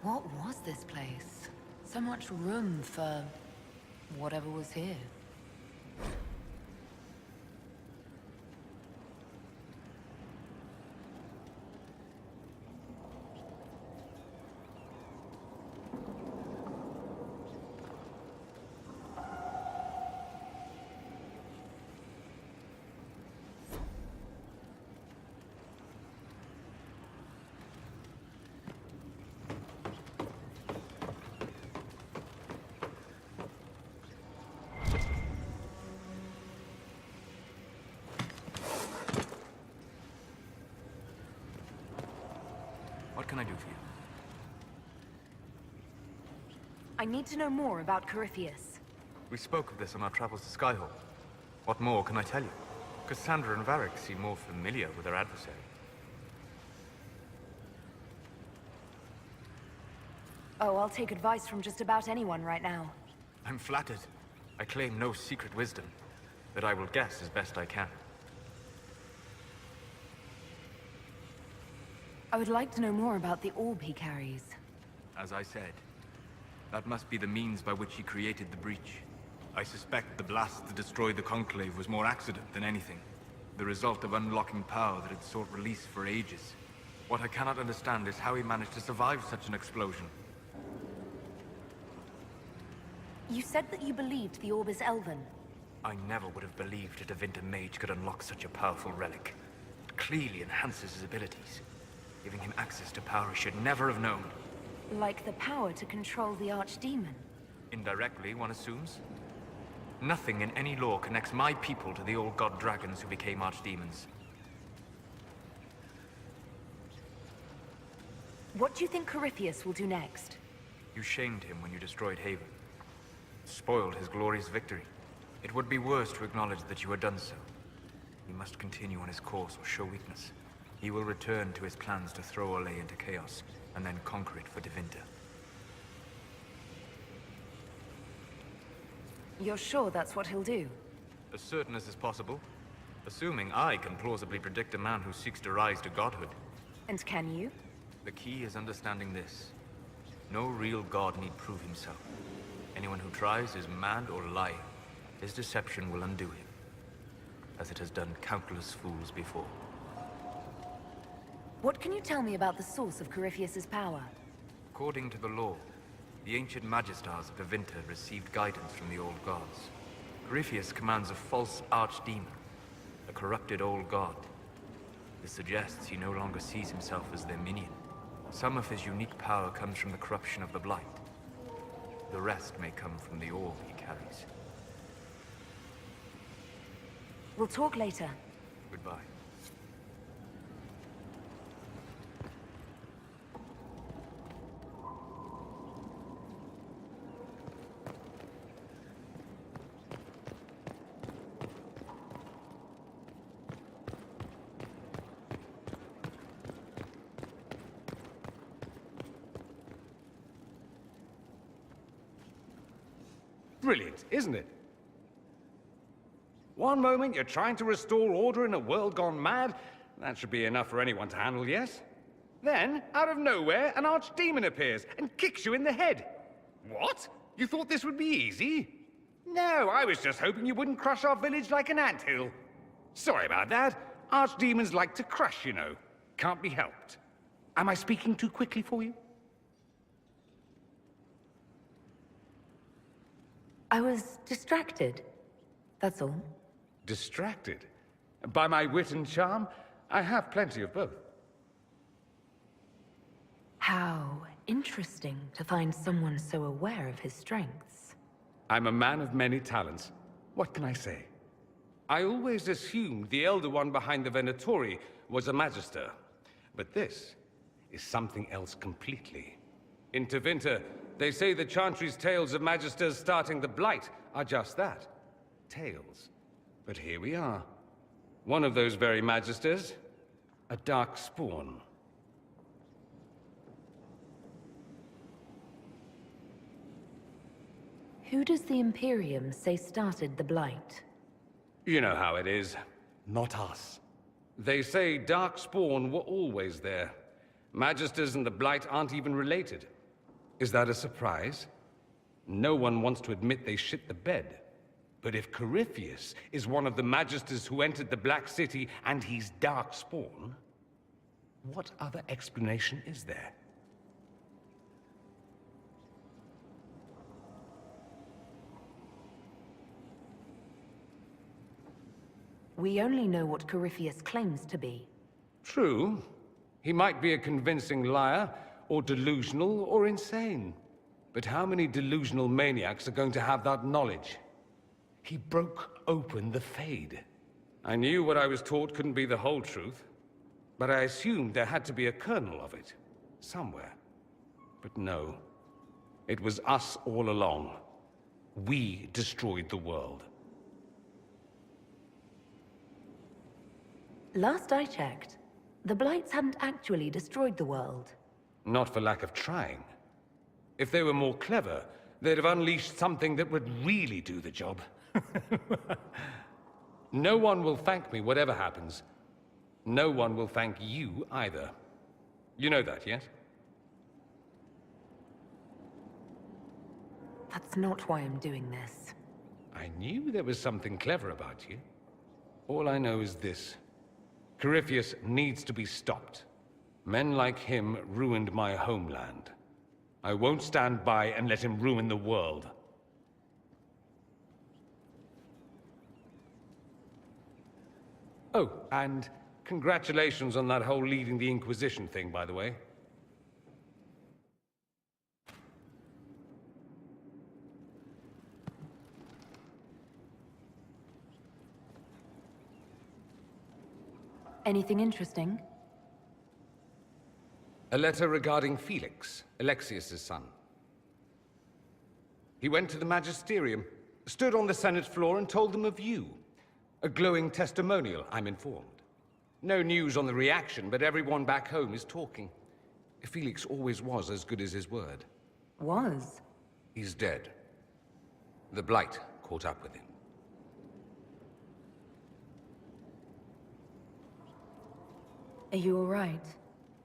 What was this place? So much room for whatever was here. What can I do for you? I need to know more about Corypheus. We spoke of this on our travels to Skyhold. What more can I tell you? Cassandra and Varric seem more familiar with their adversary. Oh, I'll take advice from just about anyone right now. I'm flattered. I claim no secret wisdom, but I will guess as best I can. I would like to know more about the orb he carries. As I said, that must be the means by which he created the breach. I suspect the blast that destroyed the Conclave was more accident than anything. The result of unlocking power that had sought release for ages. What I cannot understand is how he managed to survive such an explosion. You said that you believed the orb is Elven. I never would have believed a Tevinter Mage could unlock such a powerful relic. It clearly enhances his abilities, giving him access to power he should never have known. Like the power to control the Archdemon. Indirectly, one assumes. Nothing in any lore connects my people to the old god dragons who became archdemons. What do you think Corypheus will do next? You shamed him when you destroyed Haven. Spoiled his glorious victory. It would be worse to acknowledge that you had done so. He must continue on his course or show weakness. He will return to his plans to throw Olay into chaos, and then conquer it for Tevinter. You're sure that's what he'll do? As certain as is possible. Assuming I can plausibly predict a man who seeks to rise to godhood. And can you? The key is understanding this. No real god need prove himself. Anyone who tries is mad or lying. His deception will undo him, as it has done countless fools before. What can you tell me about the source of Corypheus's power? According to the law, the ancient Magistars of Tevinter received guidance from the old gods. Corypheus commands a false archdemon, a corrupted old god. This suggests he no longer sees himself as their minion. Some of his unique power comes from the corruption of the Blight. The rest may come from the orb he carries. We'll talk later. Goodbye. Brilliant, isn't it? One moment you're trying to restore order in a world gone mad. That should be enough for anyone to handle, yes? Then, out of nowhere, an archdemon appears and kicks you in the head. What? You thought this would be easy? No, I was just hoping you wouldn't crush our village like an anthill. Sorry about that. Archdemons like to crush, you know. Can't be helped. Am I speaking too quickly for you? I was distracted. That's all. Distracted? By my wit and charm? I have plenty of both. How interesting to find someone so aware of his strengths. I'm a man of many talents. What can I say? I always assumed the Elder One behind the Venatori was a Magister. But this is something else completely. In Tevinter, they say the Chantry's tales of Magisters starting the Blight are just that. Tales. But here we are. One of those very Magisters. A dark spawn. Who does the Imperium say started the Blight? You know how it is. Not us. They say Darkspawn were always there. Magisters and the Blight aren't even related. Is that a surprise? No one wants to admit they shit the bed. But if Corypheus is one of the Magisters who entered the Black City and he's Darkspawn, what other explanation is there? We only know what Corypheus claims to be. True. He might be a convincing liar, or delusional, or insane. But how many delusional maniacs are going to have that knowledge? He broke open the Fade. I knew what I was taught couldn't be the whole truth, but I assumed there had to be a kernel of it, somewhere. But no. It was us all along. We destroyed the world. Last I checked, the Blights hadn't actually destroyed the world. Not for lack of trying. If they were more clever, they'd have unleashed something that would really do the job. No one will thank me, whatever happens. No one will thank you either. You know that, yes? That's not why I'm doing this. I knew there was something clever about you. All I know is this. Corypheus needs to be stopped. Men like him ruined my homeland. I won't stand by and let him ruin the world. Oh, and congratulations on that whole leading the Inquisition thing, by the way. Anything interesting? A letter regarding Felix, Alexius's son. He went to the Magisterium, stood on the Senate floor and told them of you. A glowing testimonial, I'm informed. No news on the reaction, but everyone back home is talking. Felix always was as good as his word. Was? He's dead. The Blight caught up with him. Are you all right?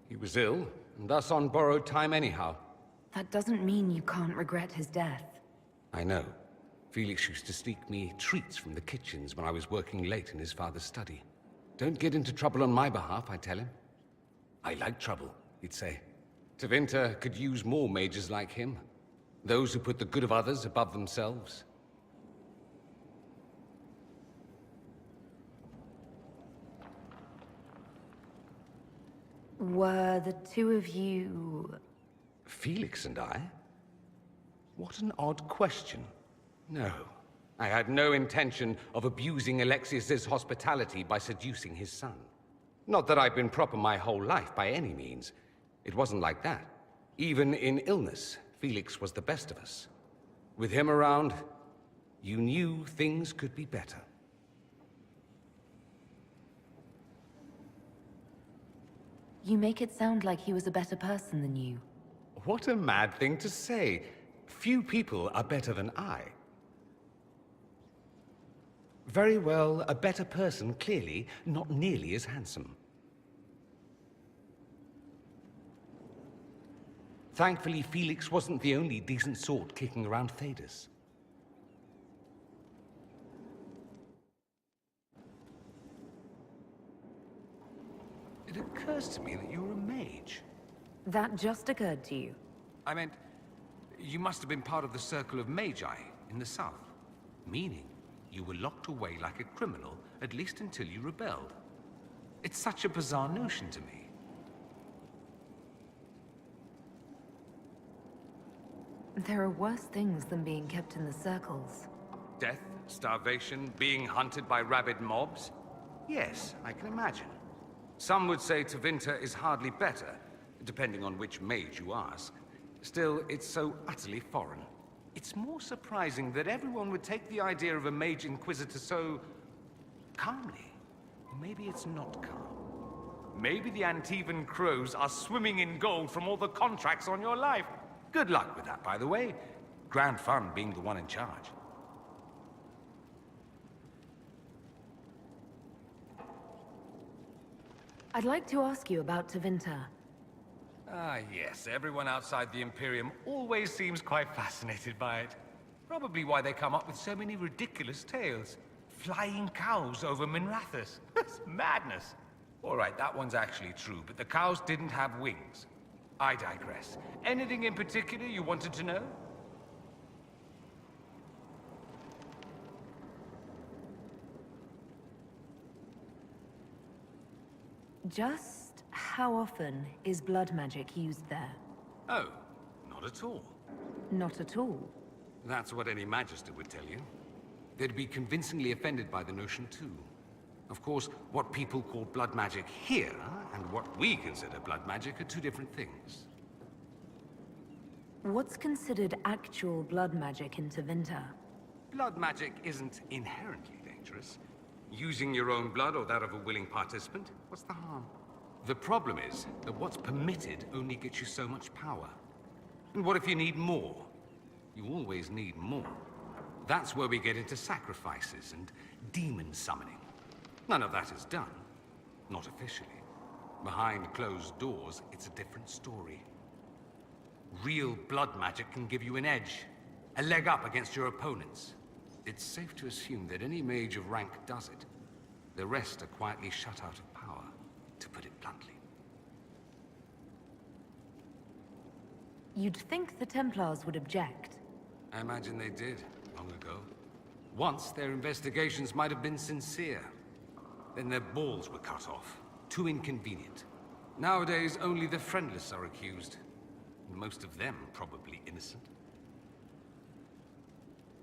He was ill, and thus on borrowed time anyhow. That doesn't mean you can't regret his death. I know. Felix used to sneak me treats from the kitchens when I was working late in his father's study. Don't get into trouble on my behalf, I tell him. I like trouble, he'd say. Tevinter could use more mages like him. Those who put the good of others above themselves. Were the two of you... Felix and I? What an odd question. No, I had no intention of abusing Alexius's hospitality by seducing his son. Not that I've been proper my whole life, by any means. It wasn't like that. Even in illness, Felix was the best of us. With him around, you knew things could be better. You make it sound like he was a better person than you. What a mad thing to say. Few people are better than I. Very well, a better person, clearly, not nearly as handsome. Thankfully, Felix wasn't the only decent sort kicking around Thedas. It occurs to me that you're a mage. That just occurred to you. I meant, you must have been part of the Circle of Magi in the south. Meaning, you were locked away like a criminal, at least until you rebelled. It's such a bizarre notion to me. There are worse things than being kept in the circles. Death, starvation, being hunted by rabid mobs? Yes, I can imagine. Some would say Tevinter is hardly better, depending on which mage you ask. Still, it's so utterly foreign. It's more surprising that everyone would take the idea of a mage inquisitor so... calmly. Maybe it's not calm. Maybe the Antivan crows are swimming in gold from all the contracts on your life. Good luck with that, by the way. Grand fun being the one in charge. I'd like to ask you about Tevinter. Ah, yes. Everyone outside the Imperium always seems quite fascinated by it. Probably why they come up with so many ridiculous tales. Flying cows over Minrathous. It's madness. All right, that one's actually true, but the cows didn't have wings. I digress. Anything in particular you wanted to know? Just how often is blood magic used there? Oh, not at all. Not at all. That's what any Magister would tell you. They'd be convincingly offended by the notion, too. Of course, what people call blood magic here, and what we consider blood magic, are two different things. What's considered actual blood magic in Tevinter? Blood magic isn't inherently dangerous. Using your own blood or that of a willing participant, what's the harm? The problem is that what's permitted only gets you so much power. And what if you need more? You always need more. That's where we get into sacrifices and demon summoning. None of that is done. Not officially. Behind closed doors, it's a different story. Real blood magic can give you an edge, a leg up against your opponents. It's safe to assume that any mage of rank does it. The rest are quietly shut out of power, to put it bluntly. You'd think the Templars would object. I imagine they did, long ago. Once, their investigations might have been sincere. Then their balls were cut off. Too inconvenient. Nowadays, only the friendless are accused. And most of them probably innocent.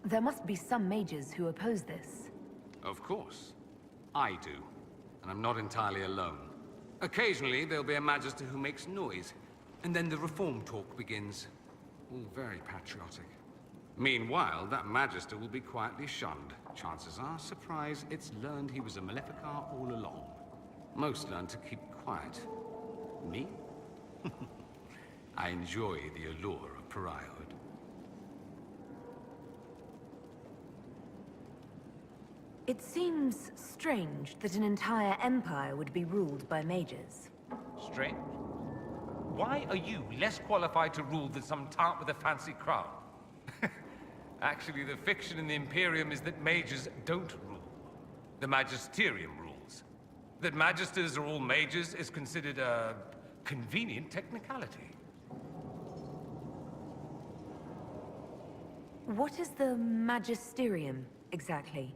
There must be some mages who oppose this. Of course. I do. And I'm not entirely alone. Occasionally, there'll be a Magister who makes noise. And then the reform talk begins. All very patriotic. Meanwhile, that Magister will be quietly shunned. Chances are, surprise, it's learned he was a Maleficar all along. Most learn to keep quiet. Me? I enjoy the allure of pariahhood. It seems strange that an entire empire would be ruled by mages. Strange? Why are you less qualified to rule than some tart with a fancy crown? Actually, the fiction in the Imperium is that mages don't rule. The Magisterium rules. That Magisters are all mages is considered a convenient technicality. What is the Magisterium, exactly?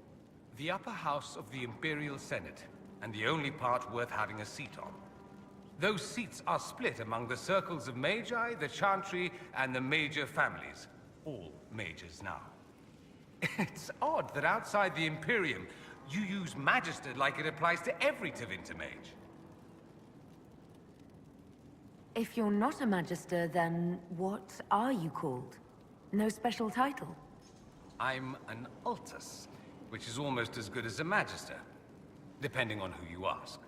The upper house of the Imperial Senate, and the only part worth having a seat on. Those seats are split among the circles of Magi, the Chantry, and the major families. All mages now. It's odd that outside the Imperium, you use Magister like it applies to every Tevinter mage. If you're not a Magister, then what are you called? No special title? I'm an Altus, which is almost as good as a Magister, depending on who you ask.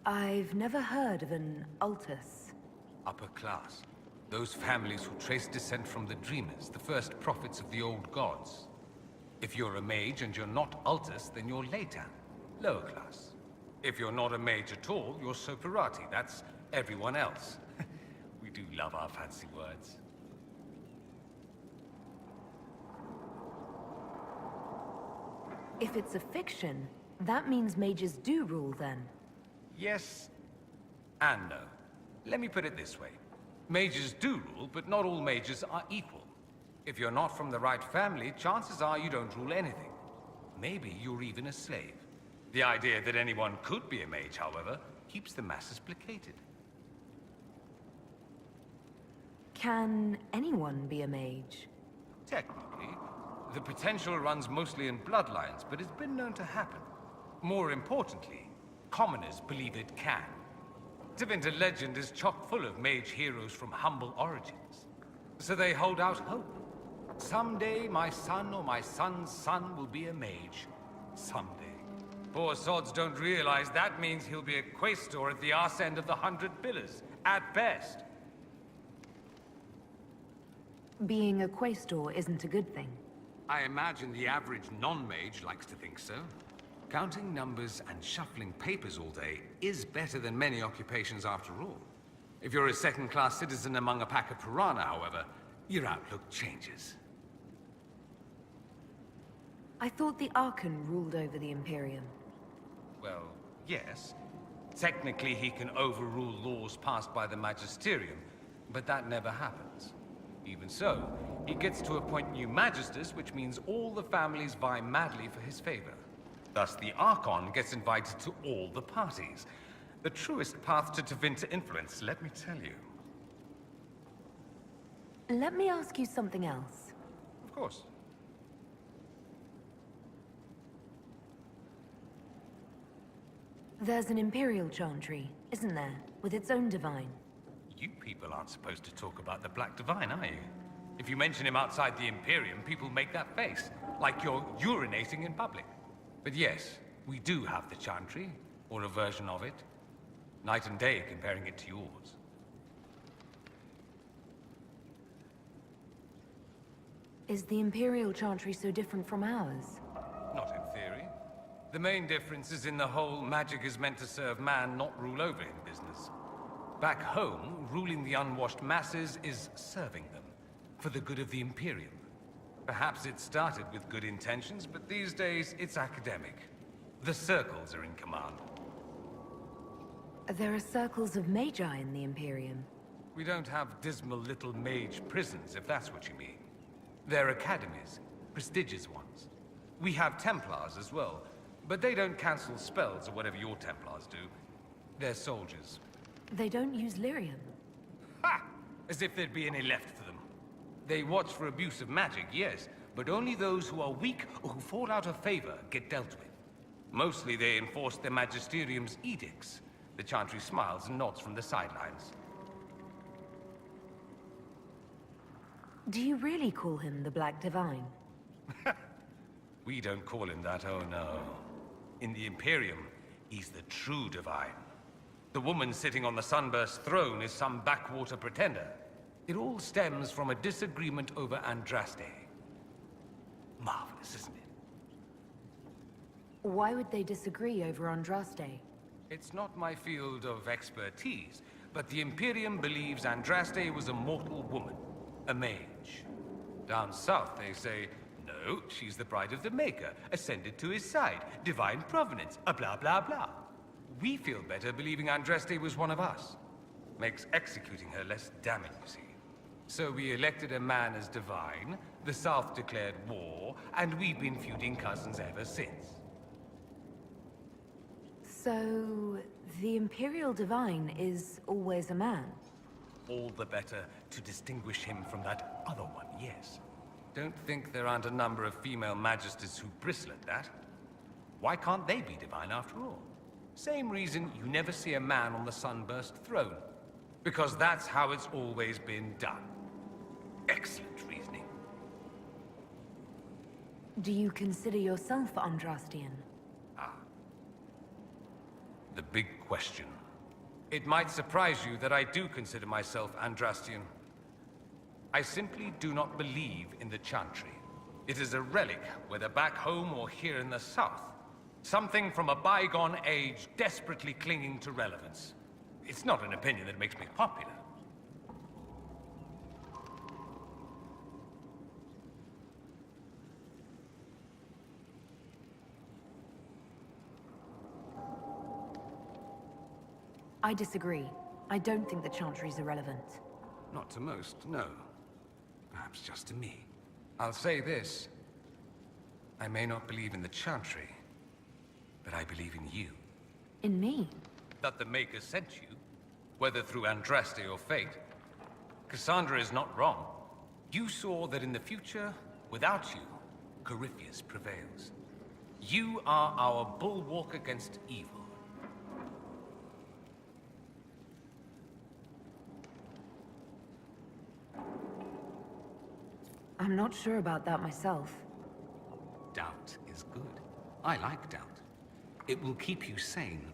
I've never heard of an Altus. Upper class. Those families who trace descent from the Dreamers, the first prophets of the old gods. If you're a mage and you're not Altus, then you're Laetan, lower class. If you're not a mage at all, you're Soperati. That's everyone else. We do love our fancy words. If it's a fiction, that means mages do rule then. Yes and no. Let me put it this way. Mages do rule, but not all mages are equal. If you're not from the right family, chances are you don't rule anything. Maybe you're even a slave. The idea that anyone could be a mage, however, keeps the masses placated. Can anyone be a mage? Technically, the potential runs mostly in bloodlines, but it's been known to happen. More importantly, commoners believe it can. Tevinter legend is chock full of mage heroes from humble origins. So they hold out hope. Someday my son or my son's son will be a mage. Someday. Poor sods don't realize that means he'll be a quaestor at the arse end of the 100 Pillars, at best. Being a quaestor isn't a good thing. I imagine the average non-mage likes to think so. Counting numbers and shuffling papers all day is better than many occupations after all. If you're a second-class citizen among a pack of piranha, however, your outlook changes. I thought the Archon ruled over the Imperium. Well, yes. Technically, he can overrule laws passed by the Magisterium, but that never happens. Even so, he gets to appoint new Magisters, which means all the families vie madly for his favor. Thus, the Archon gets invited to all the parties. The truest path to Tevinter influence, let me tell you. Let me ask you something else. Of course. There's an Imperial Chantry, isn't there? With its own divine. You people aren't supposed to talk about the Black Divine, are you? If you mention him outside the Imperium, people make that face, like you're urinating in public. But yes, we do have the Chantry, or a version of it. Night and day comparing it to yours. Is the Imperial Chantry so different from ours? Not in theory. The main difference is in the whole magic is meant to serve man, not rule over him business. Back home, ruling the unwashed masses is serving them, for the good of the Imperium. Perhaps it started with good intentions, but these days it's academic. The circles are in command. There are circles of Magi in the Imperium. We don't have dismal little mage prisons, if that's what you mean. They're academies, prestigious ones. We have Templars as well, but they don't cancel spells or whatever your Templars do. They're soldiers. They don't use lyrium. Ha! As if there'd be any left for them. They watch for abuse of magic, yes, but only those who are weak or who fall out of favor get dealt with. Mostly they enforce the Magisterium's edicts. The Chantry smiles and nods from the sidelines. Do you really call him the Black Divine? We don't call him that, oh no. In the Imperium, he's the true divine. The woman sitting on the Sunburst throne is some backwater pretender. It all stems from a disagreement over Andraste. Marvelous, isn't it? Why would they disagree over Andraste? It's not my field of expertise, but the Imperium believes Andraste was a mortal woman, a mage. Down south, they say, no, she's the bride of the Maker, ascended to his side, divine provenance, a blah blah blah. We feel better believing Andraste was one of us. Makes executing her less damning, you see. So we elected a man as divine, the South declared war, and we've been feuding cousins ever since. So, the Imperial Divine is always a man? All the better to distinguish him from that other one, yes. Don't think there aren't a number of female magisters who bristle at that. Why can't they be divine after all? Same reason you never see a man on the Sunburst throne. Because that's how it's always been done. Excellent reasoning. Do you consider yourself Andrastian? The big question. It might surprise you that I do consider myself Andrastian. I simply do not believe in the Chantry. It is a relic, whether back home or here in the South. Something from a bygone age desperately clinging to relevance. It's not an opinion that makes me popular. I disagree. I don't think the Chantry's irrelevant. Not to most, no. Perhaps just to me. I'll say this. I may not believe in the Chantry, but I believe in you. In me? That the Maker sent you, whether through Andraste or fate. Cassandra is not wrong. You saw that in the future, without you, Corypheus prevails. You are our bulwark against evil. I'm not sure about that myself. Doubt is good. I like doubt. It will keep you sane.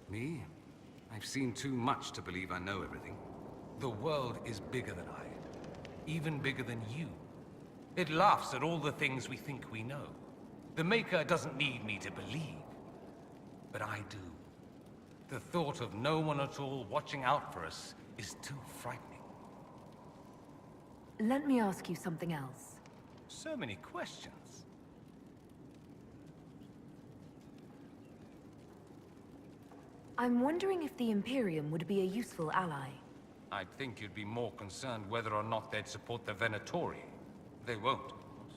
Me? I've seen too much to believe I know everything. The world is bigger than I. Even bigger than you. It laughs at all the things we think we know. The Maker doesn't need me to believe. but I do. The thought of no one at all watching out for us is too frightening. Let me ask you something else. So many questions. I'm wondering if the Imperium would be a useful ally. I'd think you'd be more concerned whether or not they'd support the Venatori. They won't, of course.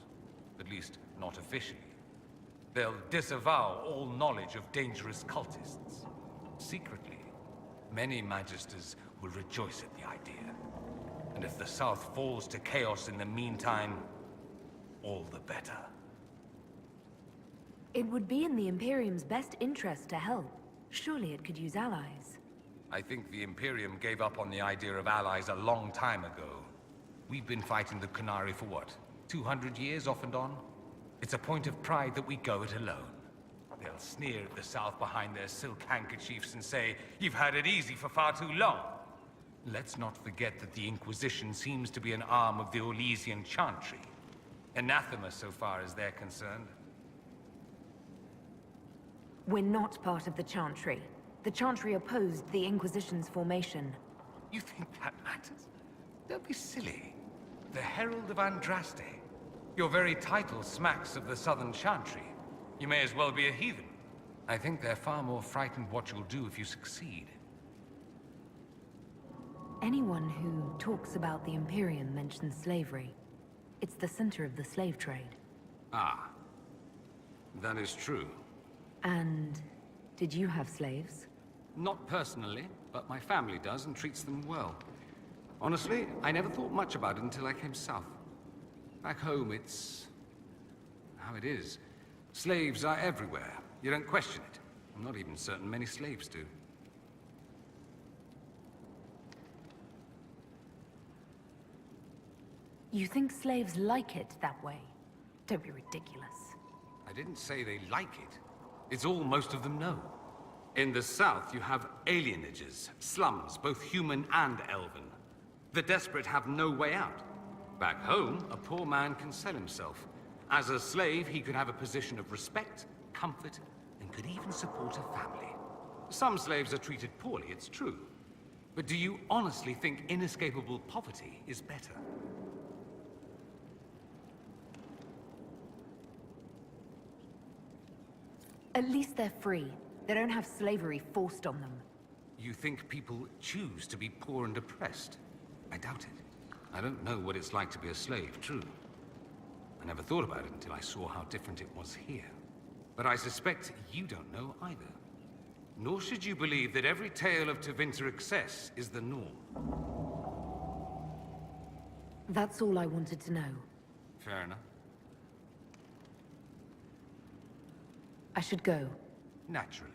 At least, not officially. They'll disavow all knowledge of dangerous cultists. Secretly, many Magisters will rejoice at the idea. And if the South falls to chaos in the meantime, all the better. It would be in the Imperium's best interest to help. Surely it could use allies. I think the Imperium gave up on the idea of allies a long time ago. We've been fighting the Qunari for what? 200 years off and on? It's a point of pride that we go it alone. They'll sneer at the South behind their silk handkerchiefs and say, "You've had it easy for far too long." Let's not forget that the Inquisition seems to be an arm of the Orlesian Chantry. Anathema so far as they're concerned. We're not part of the Chantry. The Chantry opposed the Inquisition's formation. You think that matters? Don't be silly. The Herald of Andraste. Your very title smacks of the Southern Chantry. You may as well be a heathen. I think they're far more frightened what you'll do if you succeed. Anyone who talks about the Imperium mentions slavery. It's the center of the slave trade. Ah. That is true. And did you have slaves? Not personally, but my family does and treats them well. Honestly, I never thought much about it until I came south. Back home, it's how it is. Slaves are everywhere. You don't question it. I'm not even certain many slaves do. You think slaves like it that way? Don't be ridiculous. I didn't say they like it. It's all most of them know. In the south, you have alienages, slums, both human and elven. The desperate have no way out. Back home, a poor man can sell himself. As a slave, he could have a position of respect, comfort, and could even support a family. Some slaves are treated poorly, it's true. But do you honestly think inescapable poverty is better? At least they're free. They don't have slavery forced on them. You think people choose to be poor and oppressed? I doubt it. I don't know what it's like to be a slave, true. I never thought about it until I saw how different it was here. But I suspect you don't know either. Nor should you believe that every tale of Tevinter excess is the norm. That's all I wanted to know. Fair enough. I should go. Naturally.